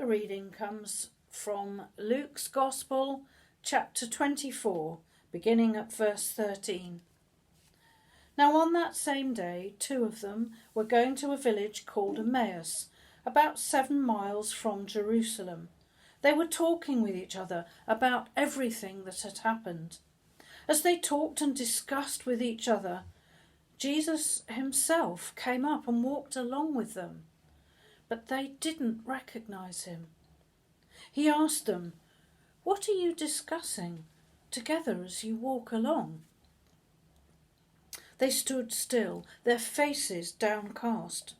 The reading comes from Luke's Gospel, chapter 24, beginning at verse 13. Now on that same day, two of them were going to a village called Emmaus, about 7 miles from Jerusalem. They were talking with each other about everything that had happened. As they talked and discussed with each other, Jesus himself came up and walked along with them, but they didn't recognize him. He asked them, "What are you discussing together as you walk along?" They stood still, their faces downcast.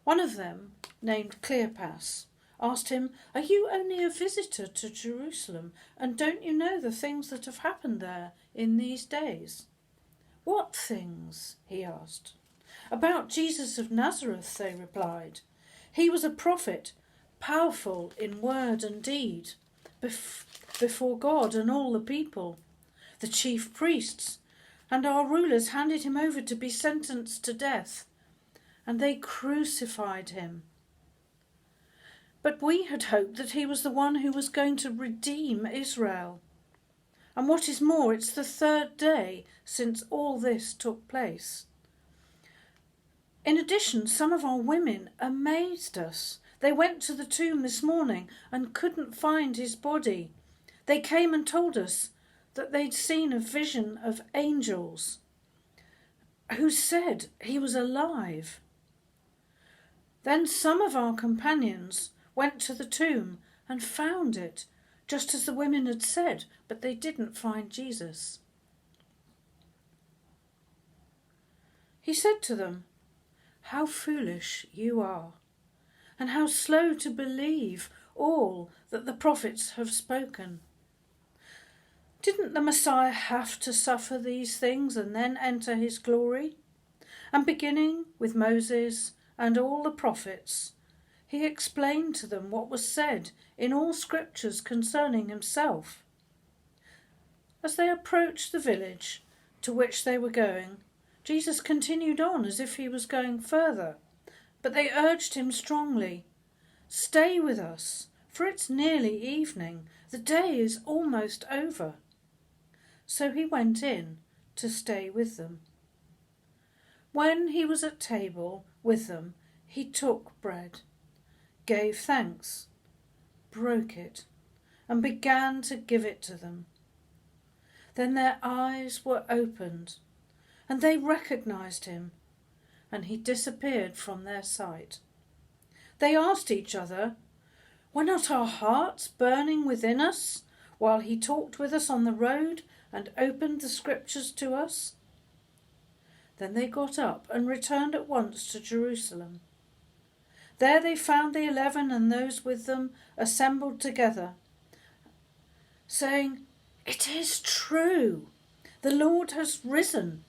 One of them, named Cleopas, asked him, "Are you only a visitor to Jerusalem, and don't you know the things that have happened there in these days?" "What things?" he asked. "About Jesus of Nazareth," they replied. "He was a prophet, powerful in word and deed, before God and all the people. The chief priests and our rulers handed him over to be sentenced to death, and they crucified him. But we had hoped that he was the one who was going to redeem Israel. And what is more, it's the 3rd day since all this took place. In addition, some of our women amazed us. They went to the tomb this morning and couldn't find his body. They came and told us that they'd seen a vision of angels who said he was alive. Then some of our companions went to the tomb and found it, just as the women had said, but they didn't find Jesus." He said to them, "How foolish you are, and how slow to believe all that the prophets have spoken. Didn't the Messiah have to suffer these things and then enter his glory?" And beginning with Moses and all the prophets, he explained to them what was said in all scriptures concerning himself. As they approached the village to which they were going, Jesus continued on as if he was going further, but they urged him strongly, "Stay with us, for it's nearly evening. The day is almost over." So he went in to stay with them. When he was at table with them, he took bread, gave thanks, broke it, and began to give it to them. Then their eyes were opened, and they recognized him, and he disappeared from their sight. They asked each other, "Were not our hearts burning within us while he talked with us on the road and opened the scriptures to us?" Then they got up and returned at once to Jerusalem. There they found the 11 and those with them assembled together, saying, "It is true, the Lord has risen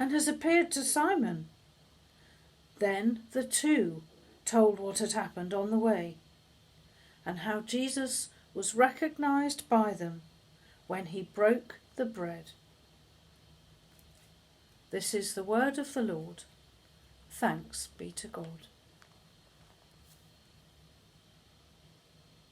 and has appeared to Simon." Then the two told what had happened on the way, and how Jesus was recognized by them when he broke the bread. This is the word of the Lord. Thanks be to God.